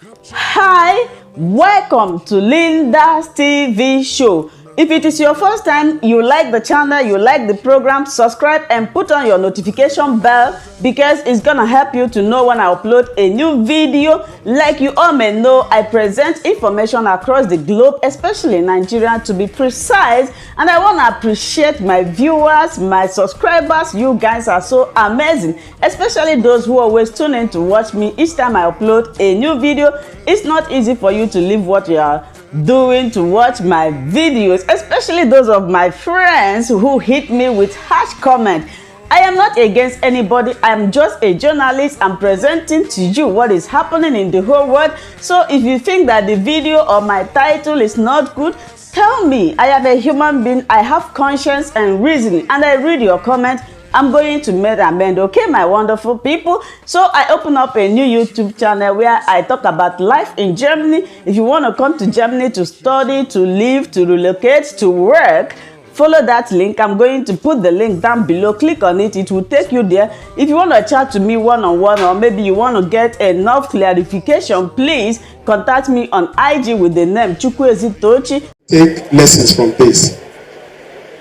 Hi, welcome to Linda's TV show. If it is your first time, you like the channel, you like the program, subscribe and put on your notification bell because it's gonna help you to know when I upload a new video. Like you all may know, I present information across the globe, especially in Nigeria to be precise, and I want to appreciate my viewers, my subscribers. You guys are so amazing, especially those who always tune in to watch me each time I upload a new video. It's not easy for you to leave what you are doing to watch my videos, especially those of my friends who hit me with harsh comment. I am not against anybody. I'm just a journalist. I'm presenting to you what is happening in the whole world. So if you think that the video or my title is not good, tell me. I am a human being. I have conscience and reasoning, and I read your comment. I'm going to make amend, okay, my wonderful people? So I open up a new YouTube channel where I talk about life in Germany. If you want to come to Germany to study, to live, to relocate, to work, follow that link. I'm going to put the link down below. Click on it. It will take you there. If you want to chat to me one-on-one, or maybe you want to get enough clarification, please contact me on IG with the name Chukwuezi Tochi. Take lessons from this.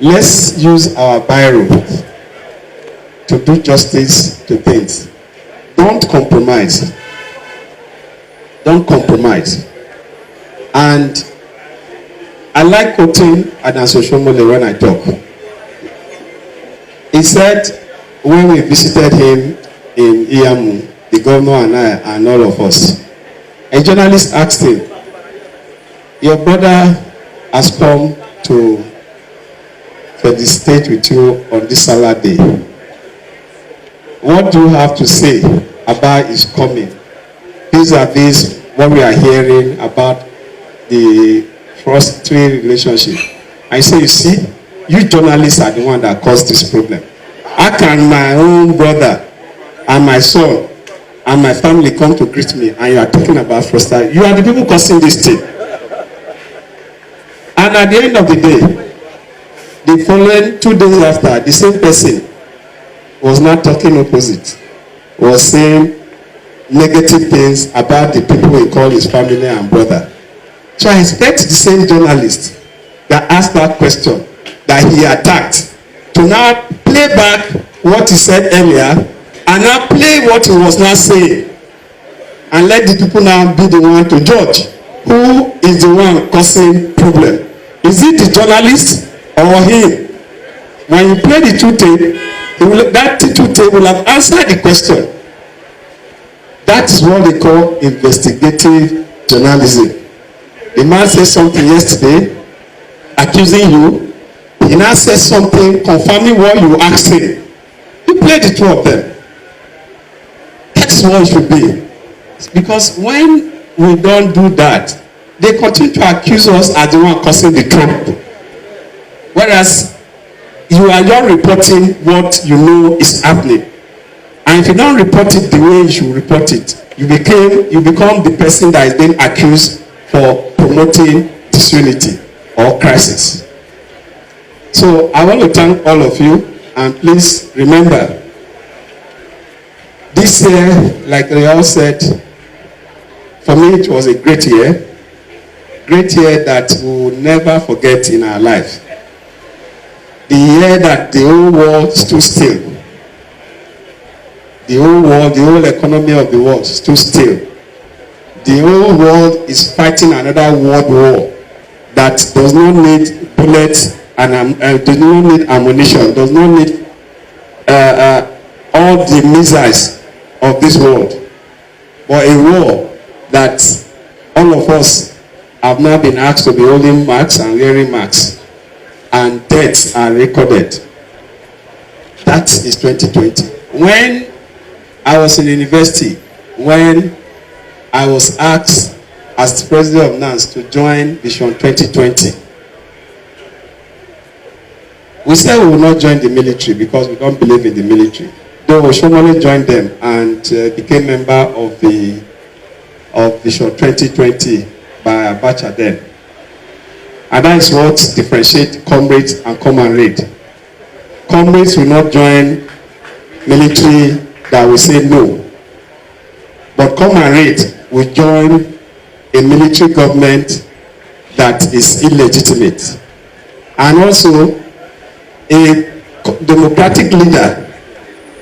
Let's use our biro to do justice to things. Don't compromise. Don't compromise. And I like quoting Oshimole when I talk. He said, when we visited him in Iyamu, the governor and I and all of us, a journalist asked him, your brother has come to felicitate with you on this Saturday. What do you have to say about his coming? Vis-a-vis what we are hearing about the frustrating relationship. I say, you see, you journalists are the one that caused this problem. How can my own brother and my son and my family come to greet me and you are talking about frustration? You are the people causing this thing. And at the end of the day, the following 2 days after, the same person was not talking opposite, was saying negative things about the people he called his family and brother. So I expect the same journalist that asked that question, that he attacked, to now play back what he said earlier and now play what he was not saying, and let the people now be the one to judge who is the one causing problem. Is it the journalist or him? When you play the two tape, that two tape will have answered the question. That is what they call investigative journalism. The man said something yesterday, accusing you. He now says something confirming what you asked him. You play the two of them. That is what it should be. Because when we don't do that, they continue to accuse us as the one causing the trouble. Whereas you are just reporting what you know is happening. And if you don't report it the way you should report it, you become the person that is being accused for promoting disunity or crisis. So I want to thank all of you, and please remember, this year, like they all said, for me it was a great year that we will never forget in our life. The year that the whole world stood still. The whole world, the whole economy of the world stood still. The whole world is fighting another world war that does not need bullets and does not need ammunition, does not need all the missiles of this world, but a war that all of us have now been asked to be holding marks and wearing marks, and deaths are recorded. That is 2020. When I was in university, when I was asked as the president of NANS to join Vision 2020, we said we will not join the military because we don't believe in the military. Though OSHIOMOLE joined them and became member of Vision 2020 by Abacha then. And that is what differentiates comrades and comrade. Comrades will not join military that will say no. But comrade we join a military government that is illegitimate. And also, a democratic leader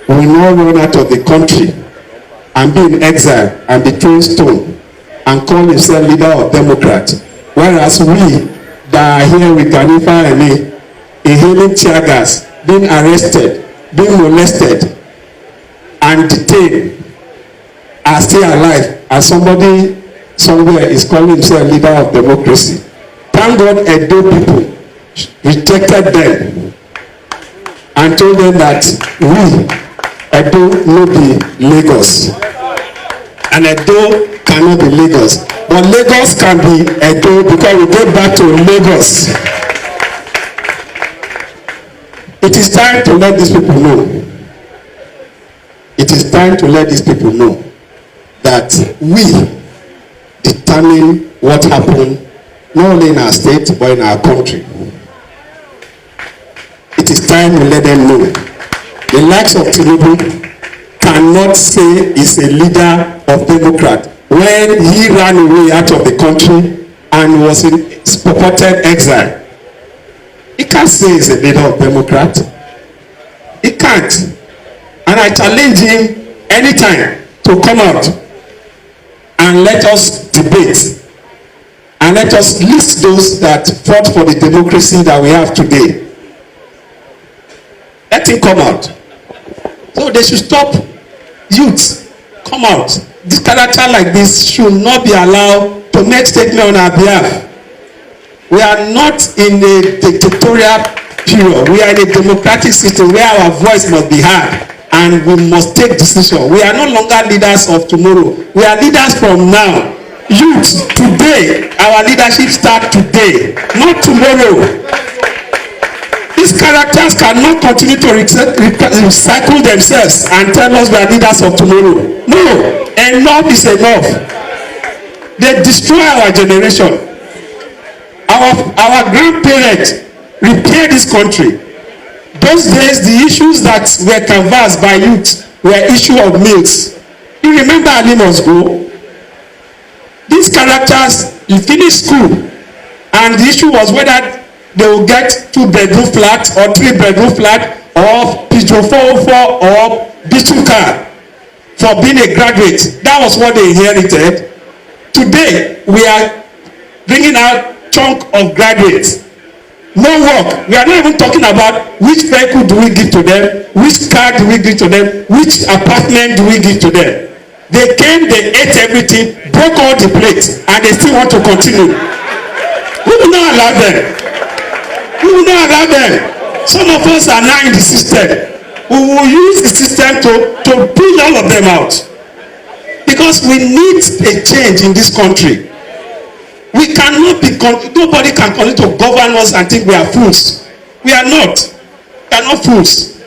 will not run out of the country and be in exile and be thrown stone and call himself leader of Democrat, whereas we that are here with Ganifa and inhaling tear gas, being arrested, being molested and detained are still alive, and somebody somewhere is calling himself leader of democracy. Thank God Edo people rejected them and told them that we, Edo, no be Lagos. And Edo cannot be Lagos. But Lagos can be Edo because we go back to Lagos. It is time to let these people know. It is time to let these people know that we determine what happened not only in our state but in our country. It is time to let them know. The likes of Tinubu cannot say he's a leader of Democrat when he ran away out of the country and was in purported exile. He can't say he's a leader of Democrat. He can't. And I challenge him anytime to come out and let us debate and let us list those that fought for the democracy that we have today. Let him come out. So they should stop youth. Come out. This character like this should not be allowed to make statement on our behalf. We are not in a dictatorial period. We are in a democratic system where our voice must be heard and we must take decisions. We are no longer leaders of tomorrow. We are leaders from now. Youth, today, our leadership starts today, not tomorrow. These characters cannot continue to recycle themselves and tell us we are leaders of tomorrow. No, enough is enough. They destroy our generation. Our grandparents repaired this country. Those days, the issues that were canvassed by youth were issue of milks. You remember Ali must go? These characters, you finish school, and the issue was whether they will get 2-bedroom flat or 3-bedroom flat or Pigeon 404 or B2 car for being a graduate. That was what they inherited. Today, we are bringing out chunk of graduates. No work. We are not even talking about which vehicle do we give to them, which car do we give to them, which apartment do we give to them. They came, they ate everything, broke all the plates, and they still want to continue. We will not allow them. We will not allow them. Some of us are now in the system. We will use the system to pull all of them out. Because we need a change in this country. We cannot be, nobody can continue to govern us and think we are fools. We are not. We are not fools.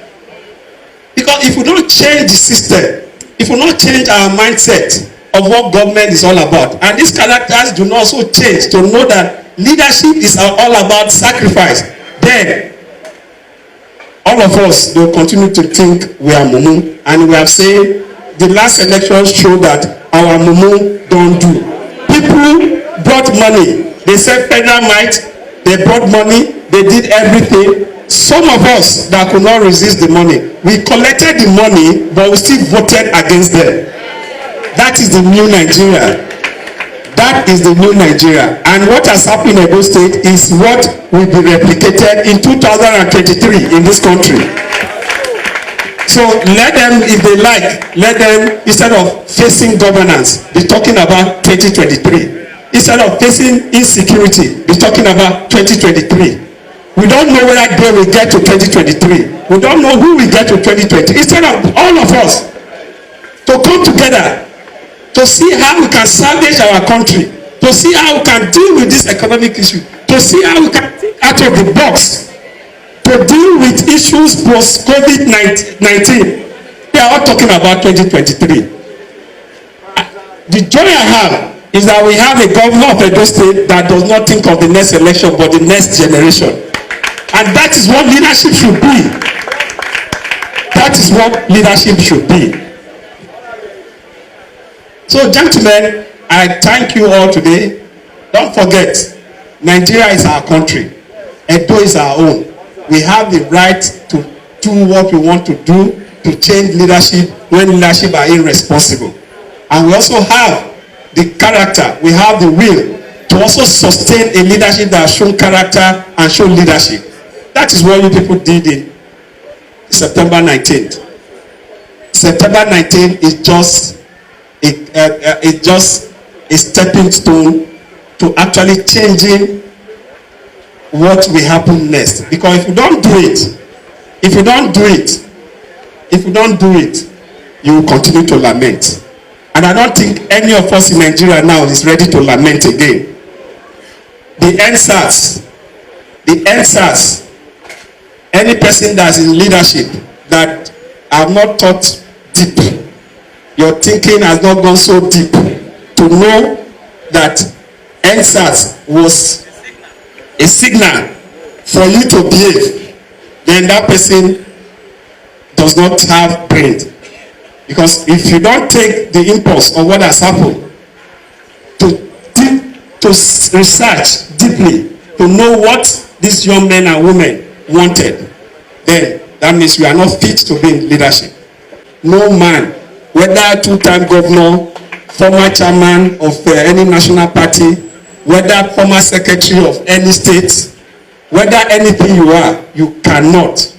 Because if we don't change the system, if we don't change our mindset of what government is all about, and these characters do not also change to know that leadership is all about sacrifice, then all of us will continue to think we are mumu. And we have said the last elections show that our mumu don't do. People brought money. They said federal might. They brought money. They did everything. Some of us that could not resist the money, we collected the money, but we still voted against them. That is the new Nigeria. That is the new Nigeria. And what has happened in Edo State is what will be replicated in 2023 in this country. So let them, if they like, let them, instead of facing governance, be talking about 2023. Instead of facing insecurity, be talking about 2023. We don't know whether they will get to 2023. We don't know who will get to 2020. Instead of all of us to come together to see how we can salvage our country, to see how we can deal with this economic issue, to see how we can think out of the box, to deal with issues post-COVID-19. We are all talking about 2023. The joy I have is that we have a governor of Edo State that does not think of the next election but the next generation. And that is what leadership should be. That is what leadership should be. So, gentlemen, I thank you all today. Don't forget, Nigeria is our country. Edo is our own. We have the right to do what we want to do, to change leadership when leadership are irresponsible. And we also have the character, we have the will to also sustain a leadership that has shown character and shown leadership. That is what you people did in September 19th. September 19th is just a stepping stone to actually changing what will happen next. Because if you don't do it, you will continue to lament. And I don't think any of us in Nigeria now is ready to lament again. The answers, any person that's in leadership that have not thought deep, your thinking has not gone so deep to know that answers was a signal for you to behave, then that person does not have brain. Because if you don't take the impulse of what has happened to research deeply, to know what these young men and women wanted, then that means you are not fit to be in leadership. No man, whether two-time governor, former chairman of any national party, whether former secretary of any state, whether anything you are, you cannot.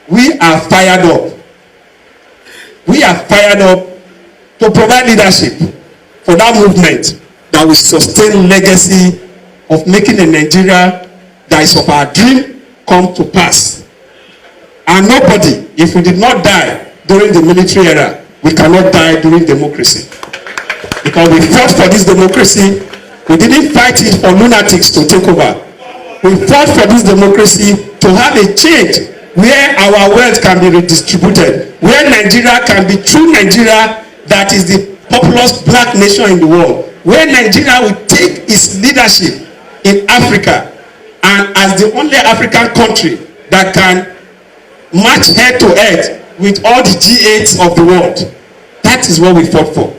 We are fired up. We are fired up to provide leadership for that movement that will sustain legacy of making a Nigeria that is of our dream come to pass. And nobody, if we did not die during the military era, we cannot die during democracy. Because we fought for this democracy. We didn't fight it for lunatics to take over. We fought for this democracy to have a change where our wealth can be redistributed, where Nigeria can be true Nigeria that is the populous black nation in the world, where Nigeria will take its leadership in Africa and as the only African country that can match head to head with all the G8s of the world. That is what we fought for.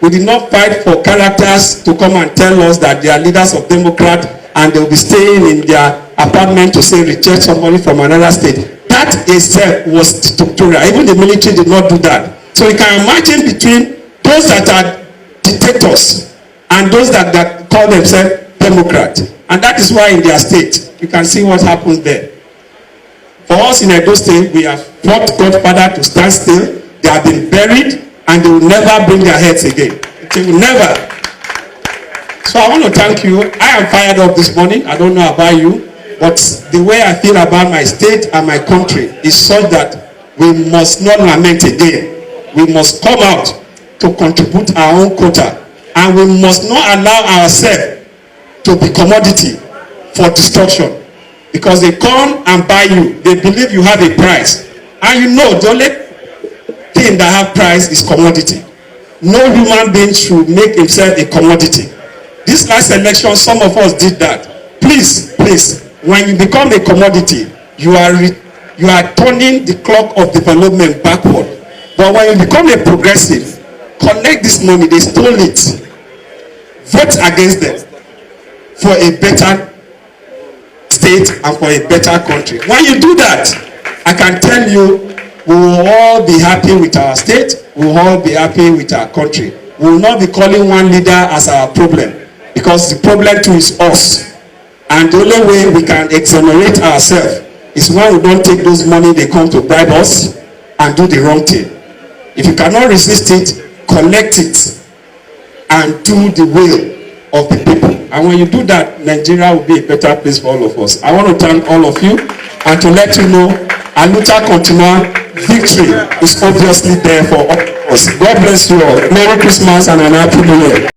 We did not fight for characters to come and tell us that they are leaders of Democrat and they will be staying in their apartment to say reject somebody from another state. That itself was dictatorial. Even the military did not do that. So you can imagine between those that are dictators and those that call themselves Democrat. And that is why in their state, you can see what happens there. For us in Edo State, we have fought Godfather to stand still. They have been buried and they will never bring their heads again. They will never. So I want to thank you. I am fired up this morning. I don't know about you. But the way I feel about my state and my country is such that we must not lament again. We must come out to contribute our own quota. And we must not allow ourselves to be commodity for destruction. Because they come and buy you. They believe you have a price. And you know the only thing that have price is commodity. No human being should make himself a commodity. This last election, some of us did that. Please, when you become a commodity, you are turning the clock of development backward. But when you become a progressive, collect this money, they stole it. Vote against them for a better state and for a better country. When you do that, I can tell you, we will all be happy with our state, we will all be happy with our country. We will not be calling one leader as our problem, because the problem too is us. And the only way we can exonerate ourselves is when we don't take those money they come to bribe us and do the wrong thing. If you cannot resist it, collect it and do the will of the people. And when you do that, Nigeria will be a better place for all of us. I want to thank all of you and to let you know, Aluta Continua, victory is obviously there for all of us. God bless you all. Merry Christmas and an Happy New Year.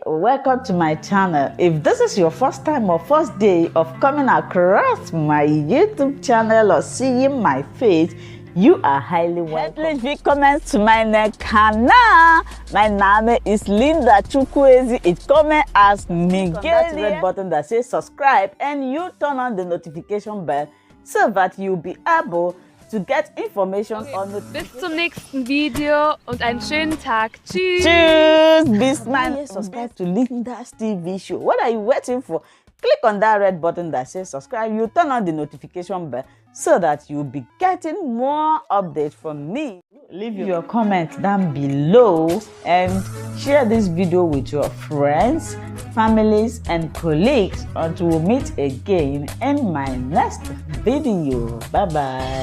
Welcome to my channel. If this is your first time or first day of coming across my YouTube channel or seeing my face, you are highly welcome. Please willkommen zu meinem Kanal. My name is Linda Chukwuezi. It's coming as Miguel. That red button that says subscribe and you turn on the notification bell so that you'll be able to get information on it. Bis zum nächsten Video und einen schönen Tag. Tschüss. Tschüss. Be smart. Subscribe to LYNDA'S TV show. What are you waiting for? Click on that red button that says subscribe. You turn on the notification bell so that you'll be getting more updates from me. Leave your comment down below and share this video with your friends, families, and colleagues until we meet again in my next video. Bye bye.